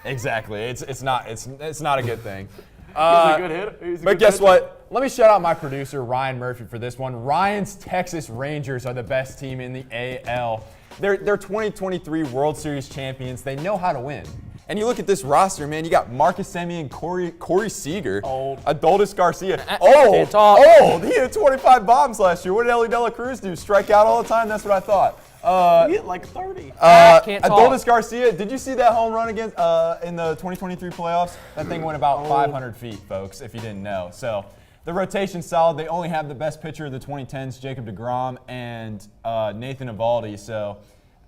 Exactly. It's not a good thing. He's a good hitter. But guess what? Let me shout out my producer, Ryan Murphy, for this one. Ryan's Texas Rangers are the best team in the AL. They're 2023 World Series champions. They know how to win. And you look at this roster, man. You got Marcus Semien, Corey Seager, Adolis Garcia. Old. He hit 25 bombs last year. What did Ellie De La Cruz do? Strike out all the time? That's what I thought. He hit like 30. Adolis Garcia, did you see that home run against in the 2023 playoffs? That thing went about 500 feet, folks, if you didn't know. So the rotation's solid. They only have the best pitcher of the 2010s, Jacob deGrom, and Nathan Eovaldi. So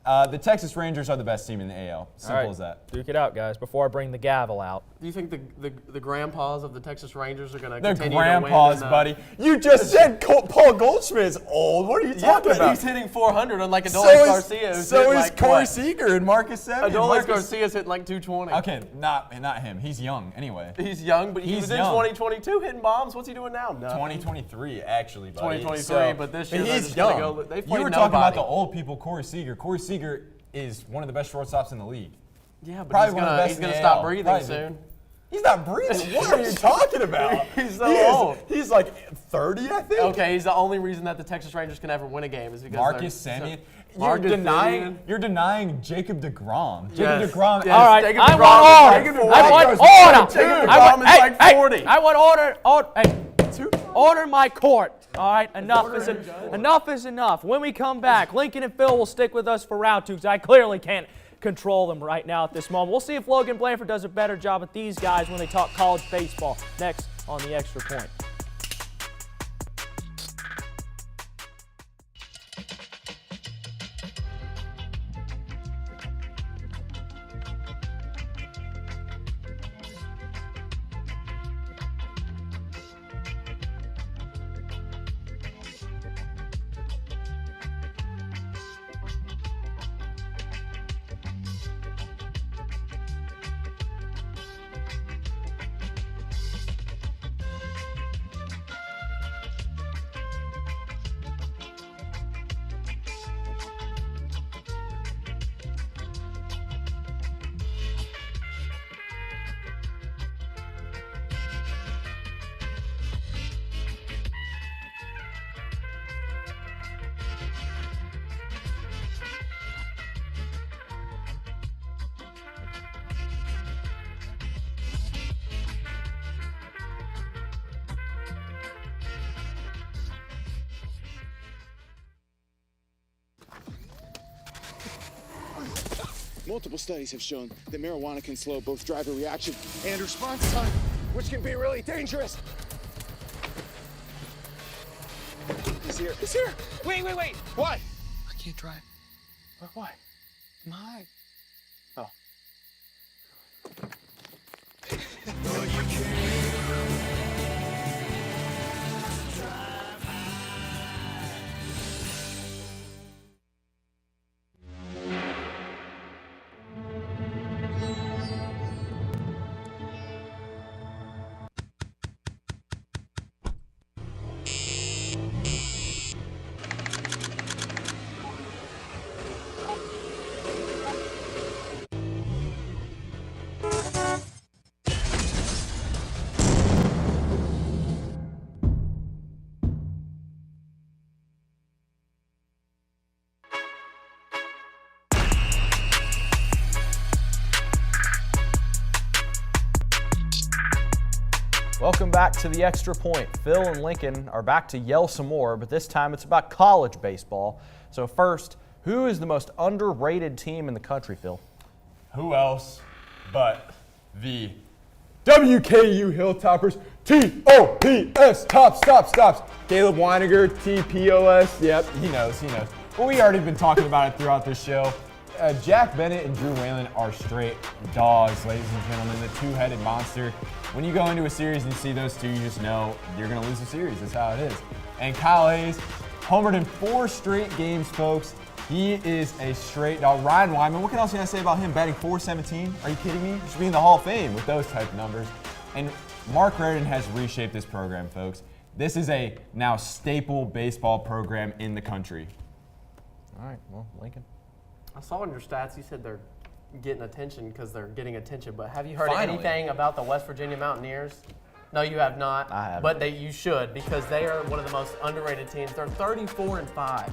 the Texas Rangers are the best team in the AL. Simple as that. Duke it out, guys, before I bring the gavel out. Do you think the grandpas of the Texas Rangers are going to They're continue grandpas, to win? buddy. You just said Paul Goldschmidt is old. What are you talking about? He's hitting 400 unlike Adolis Garcia. So is Corey Seager and Marcus Semien. Adolis Garcia's hitting like 220. Okay, not him. He's young anyway. He's young, but he was in 2022 hitting bombs. What's he doing now? Nothing. 2023, actually, buddy. 2023, but this year he's young. You were talking about the old people, Corey Seager. Corey Seager is one of the best shortstops in the league. Yeah, but Probably he's gonna stop breathing soon. He's not breathing. What are you talking about? He's so old. He's like 30, I think. Okay, he's the only reason that the Texas Rangers can ever win a game is because Marcus Semien. Semien. You're denying Jacob deGrom. Yes. Jacob deGrom. Yes. All right, Jacob I DeGrom want order. I want order. Jacob DeGrom is like 40. I want order in my court. All right, enough is enough. When we come back, Lincoln and Phil will stick with us for round 2 because I clearly can't control them right now at this moment. We'll see if Logan Blanford does a better job with these guys when they talk college baseball next on the Extra Point. Multiple studies have shown that marijuana can slow both driver reaction and response time, which can be really dangerous. He's here. He's here. Wait. What? I can't drive. Why? My. Oh. Welcome back to the Extra Point. Phil and Lincoln are back to yell some more, but this time it's about college baseball. So first, who is the most underrated team in the country, Phil? Who else but the WKU Hilltoppers, T-O-P-S, stops. Caleb Weiniger, T-P-O-S, yep, he knows. Well, we already been talking about it throughout this show. Jack Bennett and Drew Whalen are straight dogs, ladies and gentlemen, the two-headed monster. When you go into a series and you see those two, you just know you're going to lose the series. That's how it is. And Kyle Hayes homered in 4 straight games, folks. He is a straight dog. Ryan Wyman, what else can I say about him? Batting .417? Are you kidding me? He should be in the Hall of Fame with those type of numbers. And Mark Reardon has reshaped this program, folks. This is a now staple baseball program in the country. All right, well, Lincoln. I saw in your stats you said they're getting attention because they're getting attention, but have you heard Finally. anything about the West Virginia Mountaineers? No, you have not. I haven't. But you should, because they are one of the most underrated teams. They're 34-5.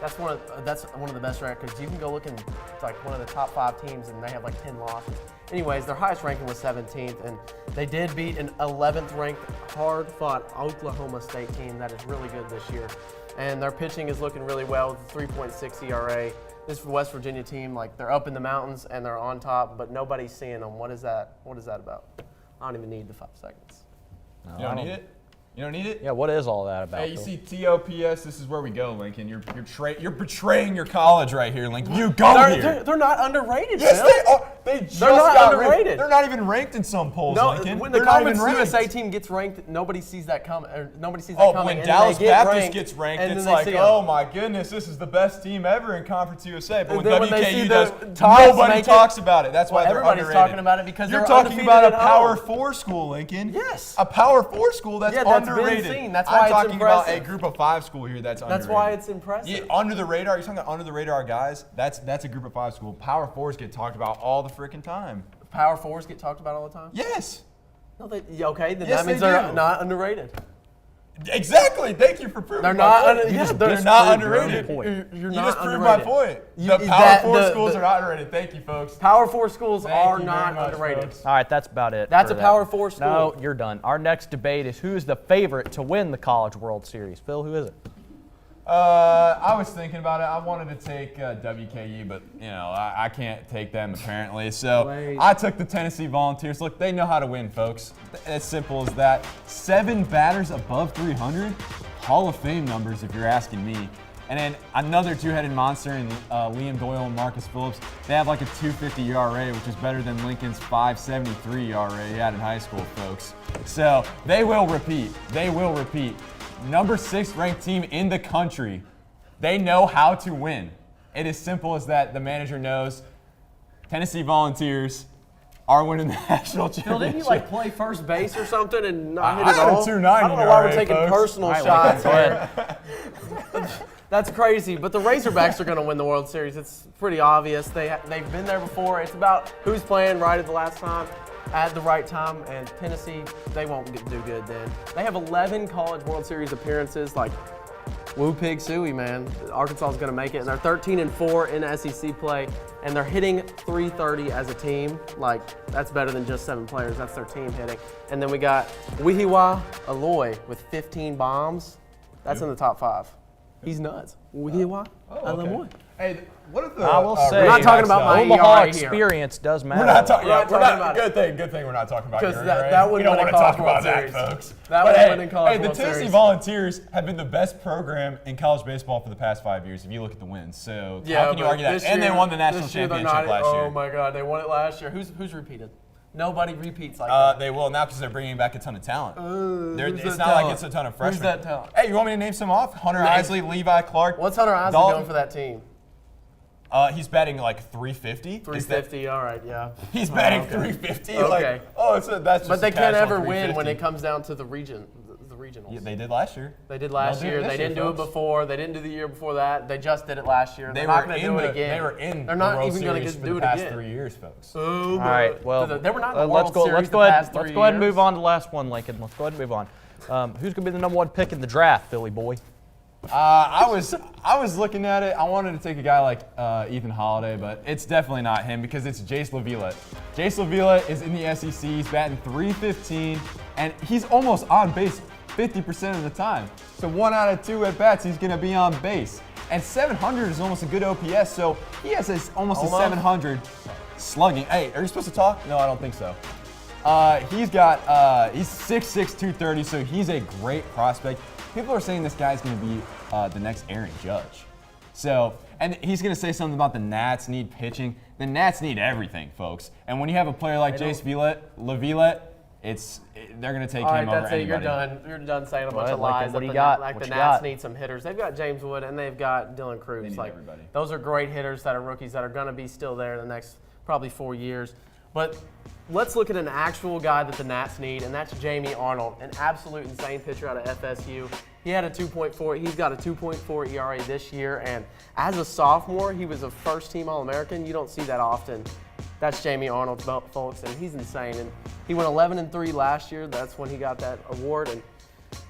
That's one of the best records. You can go look in like one of the top 5 teams, and they have like 10 losses. Anyways, their highest ranking was 17th, and they did beat an 11th ranked, hard-fought Oklahoma State team that is really good this year. And their pitching is looking really well with a 3.6 ERA. This West Virginia team, like, they're up in the mountains and they're on top, but nobody's seeing them. What is that? What is that about? I don't even need the 5 seconds. No, You don't need it? You don't need it? Yeah, what is all that about? Hey, you Phil? see TOPS, this is where we go, Lincoln. You're betraying your college right here, Lincoln. You go here. They're not underrated, Yes, Phil. they are. They just They're not got underrated. ranked. They're not even ranked in some polls, No, Lincoln. when the They're not even Conference ranked. USA team gets ranked, nobody sees that coming. Nobody sees that coming. When and Dallas they get Baptist ranked, gets ranked, and it's then they like, see 'em. oh my goodness, this is the best team ever in Conference USA. But And when then when they see WKU the does, tops nobody make it- talks about it. That's why Well, they're everybody's underrated. talking about it because you're they're talking undefeated about a at Power home. 4 school, Lincoln. Yes. A Power 4 school that's Yeah, that's been underrated. seen. That's why I'm it's talking about a impressive. Group of 5 school here that's underrated. That's why it's impressive. Yeah, under the radar. You're talking about under the radar guys. That's a Group of 5 school. Power 4s get talked about all the freaking time. Power 4s get talked about all the time? Yes. No, okay, then Yes, that means they they're do. not underrated. Exactly. Thank you for proving They're my not point. under- yeah, they're just not proved your own underrated. point. You're You not just proved my underrated. point. You- The Power that- 4 the- schools the- are not underrated. Thank you, folks. Power 4 schools Thank are you not very much, underrated. folks. All right, that's about it. That's for a that. Power 4 school. No, you're done. Our next debate is who is the favorite to win the College World Series. Phil, who is it? I was thinking about it. I wanted to take WKU, but I can't take them apparently. So I took the Tennessee Volunteers. Look, they know how to win, folks. As simple as that. 7 batters above 300, Hall of Fame numbers if you're asking me. And then another two-headed monster in Liam Doyle and Marcus Phillips. They have like a 250 ERA, which is better than Lincoln's 573 ERA he had in high school, folks. So they will repeat. They will repeat. Number 6 ranked team in the country. They know how to win. It is simple as that. The manager knows Tennessee Volunteers are winning the national championship. Phil, didn't you like play first base or something and not hit I it had a all? 290 I don't know why we're ERA, taking folks. personal I like shots that. here. That's crazy, but the Razorbacks are going to win the World Series. It's pretty obvious. They've been there before. It's about who's playing right at the last time, at the right time, and Tennessee, they won't do good then. They have 11 College World Series appearances, like Woo Pig Suey, man. Arkansas is going to make it, and they're 13-4 in SEC play, and they're hitting .330 as a team. Like, that's better than just 7 players. That's their team hitting. And then we got Wehiwa Aloy with 15 bombs. That's in the top 5. He's nuts. Wehiwa Aloy. Hey, what if the I will say, we're not talking about my Omaha ERA experience does matter. We're not talking about good thing we're not talking about because your that ERA. would We don't win want a to talk College about World that, Series. folks. That But would win in College the World Tennessee Series. Volunteers have been the best program in college baseball for the past 5 years. If you look at the wins, so how can you argue that? And they won the national championship last year. Oh my God, they won it last year. Who's repeated? Nobody repeats like that. They will now because they're bringing back a ton of talent. Who's It's that not talent? like it's a ton of freshmen. Who's that talent? Hey, you want me to name some off? Hunter Isley, Levi Clark. What's Hunter Isley Dalton. doing for that team? He's batting like 350. 350, all right, yeah. He's batting okay. 350. Okay. Like, that's just but they a can't casual ever win 350. when it comes down to the regionals. Yeah, they did last year. They did last year. They didn't do it before. They didn't do the year before that. They just did it last year. They're not going to do it again. They were in They're the not World even going Series to for do the it past again. 3 years, folks. Oh, all right, well, they were not in the let's World go. Series Let's go ahead. the past 3 Let's go ahead and years. move on to the last one, Lincoln. Let's go ahead and move on. Who's going to be the #1 pick in the draft, Philly boy? I was looking at it. I wanted to take a guy like Ethan Holiday, but it's definitely not him because it's Jace Laviolette. Jace Laviolette is in the SEC. He's batting .315, and he's almost on base 50% of the time. So 1 out of 2 at bats, he's going to be on base. And 700 is almost a good OPS, so he has almost a 700 slugging. Hey, are you supposed to talk? No, I don't think so. He's 6'6", 230, so he's a great prospect. People are saying this guy's going to be the next Aaron Judge. So, and he's going to say something about the Nats need pitching. The Nats need everything, folks. And when you have a player like Jace Laviolette, they're going to take him over anybody. You're done. You're done saying a bunch of lies. What do you got? Like What the you Nats got? need some hitters. They've got James Wood and they've got Dylan Cruz. They need everybody. Those are great hitters that are rookies that are going to be still there the next probably 4 years. But let's look at an actual guy that the Nats need, and that's Jamie Arnold, an absolute insane pitcher out of FSU. He had a 2.4. He's got a 2.4 ERA this year, and as a sophomore, he was a first-team All-American. You don't see that often. That's Jamie Arnold, folks, and he's insane. And he went 11-3 last year. That's when he got that award. And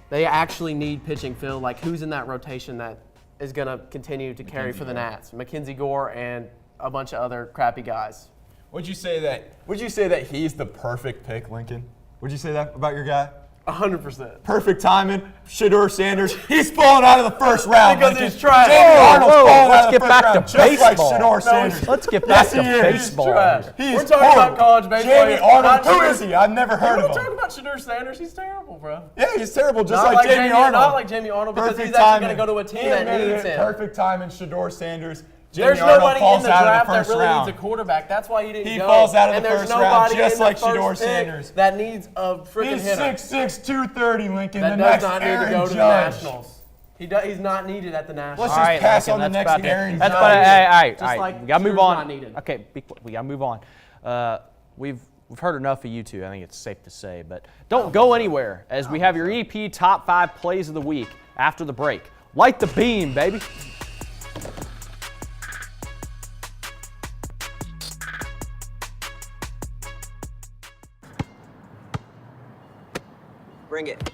they actually need pitching, Phil. Like, who's in that rotation that is going to continue to carry for the Nats? Mackenzie Gore and a bunch of other crappy guys. Would you say that he's the perfect pick, Lincoln? Would you say that about your guy? 100%. Perfect timing. Shedeur Sanders. He's falling out of the first round. Because Lincoln. he's trash. Jamie Arnold's falling let's out of get the back first to round, just like baseball. Shedeur Sanders. Let's get back to baseball. He's trash. He's We're talking about college baseball. Jamie Arnold. Who is he? I've never heard of We're him. talking about Shedeur Sanders. He's terrible, bro. Yeah, he's terrible, just Not like Jamie Arnold. Not like Jamie Arnold, because Perfect he's actually timing. going to go to a team He that admitted needs it. him. Perfect timing, Shedeur Sanders. There's Jamie Arnold nobody in falls the out of draft the that first really round. needs a quarterback. That's why he didn't He go. falls out of and the there's first round, nobody just in the like first Shedeur pick Sanders. that needs a freaking He's hitter. 6'6", 230, Lincoln. That the does next not need Aaron to go to the Judge. Nationals. He's not needed at the Nationals. Let's just pass on the next about it. Aaron That's Judge. about it. All right. like We got to move Shedur's on. not needed. Okay, we got to move on. We've heard enough of you two. I think it's safe to say, but don't go anywhere as we have your EP top 5 plays of the week after the break. Light the beam, baby. Bring it.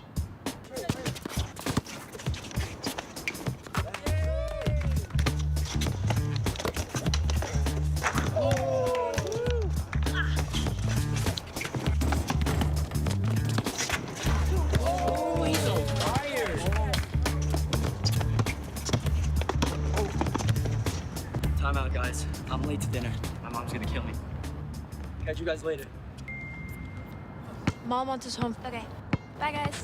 Time out, guys. I'm late to dinner. My mom's gonna kill me. Catch you guys later. Mom wants us home. Okay. Bye, guys.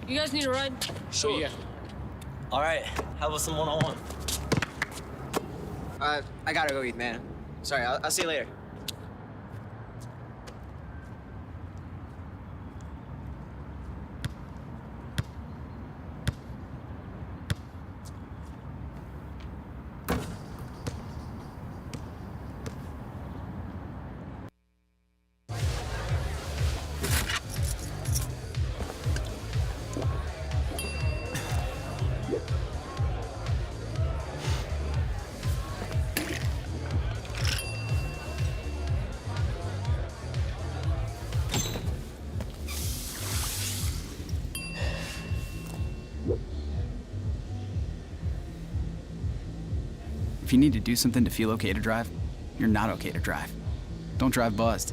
You guys need a ride? Sure. Yeah. All right. How about some one-on-one? I gotta go eat, man. Sorry, I'll see you later. If you need to do something to feel okay to drive, you're not okay to drive. Don't drive buzzed.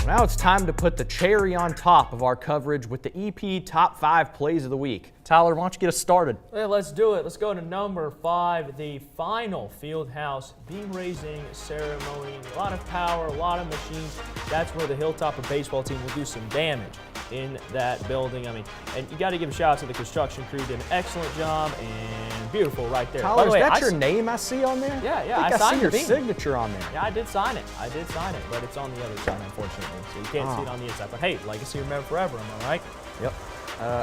Now it's time to put the cherry on top of our coverage with the EP Top 5 Plays of the Week. Tyler, why don't you get us started? Well, let's do it. Let's go to number 5, the final Fieldhouse beam raising ceremony. A lot of power, a lot of machines. That's where the Hilltopper baseball team will do some damage in that building. I mean, and you got to give a shout out to the construction crew. Did an excellent job and beautiful right there. Tyler, by the way, is that your name I see on there? Yeah, I signed see your the beam. signature on there. Yeah, I did sign it, but it's on the other side, unfortunately. So you can't see it on the inside. But hey, legacy remembered forever, am I right? Yep.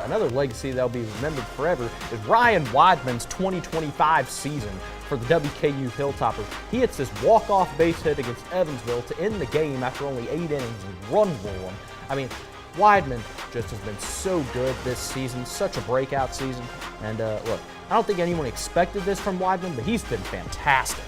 Another legacy that will be remembered forever is Ryan Weidman's 2025 season for the WKU Hilltoppers. He hits this walk-off base hit against Evansville to end the game after only 8 innings and run rule him. I mean, Weidman just has been so good this season, such a breakout season. And look, I don't think anyone expected this from Weidman, but he's been fantastic.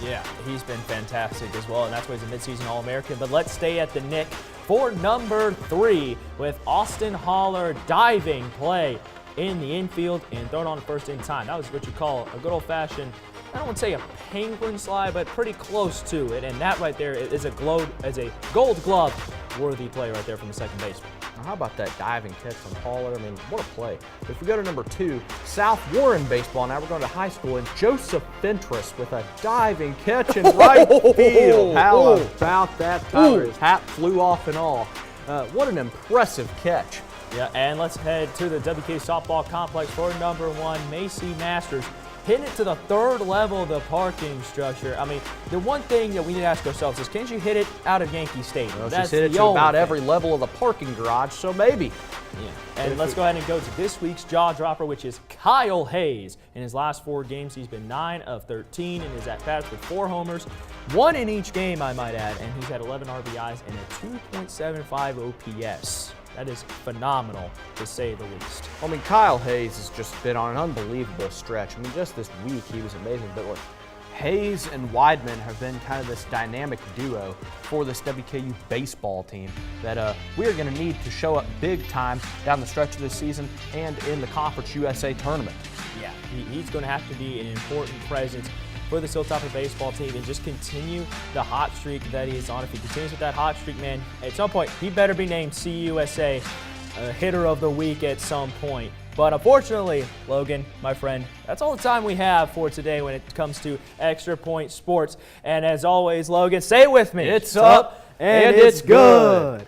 Yeah, he's been fantastic as well, and that's why he's a midseason All-American. But let's stay at the Nick for number 3 with Austin Holler diving play in the infield and thrown on first in time. That was what you call a good old-fashioned, I don't want to say a penguin slide, but pretty close to it. And that right there is a Gold Glove worthy play right there from the second baseman. Now, how about that diving catch from Holler? I mean, what a play. If we go to number 2, South Warren baseball. Now we're going to high school, and Joseph Fentress with a diving catch in right field. How about that, Tyler? His hat flew off and all. What an impressive catch. Yeah, and let's head to the WK softball complex for number 1, Macy Masters. Hitting it to the 3rd level of the parking structure. I mean, the one thing that we need to ask ourselves is, can you hit it out of Yankee Stadium? Well, she's hit it to about every level of the parking garage, so maybe. Yeah. And let's go ahead and go to this week's jaw dropper, which is Kyle Hayes. In his last 4 games, he's been 9 of 13 in his at-bats with 4 homers, 1 in each game, I might add, and he's had 11 RBIs and a 2.75 OPS. That is phenomenal, to say the least. I mean, Kyle Hayes has just been on an unbelievable stretch. I mean, just this week, he was amazing. But look, Hayes and Weidman have been kind of this dynamic duo for this WKU baseball team that we are going to need to show up big time down the stretch of this season and in the Conference USA tournament. Yeah, he's going to have to be an important presence for the Hilltopper baseball team and just continue the hot streak that he is on. If he continues with that hot streak, man, at some point, he better be named CUSA Hitter of the Week at some point. But unfortunately, Logan, my friend, that's all the time we have for today when it comes to Extra Point Sports. And as always, Logan, say it with me. It's up and it's good.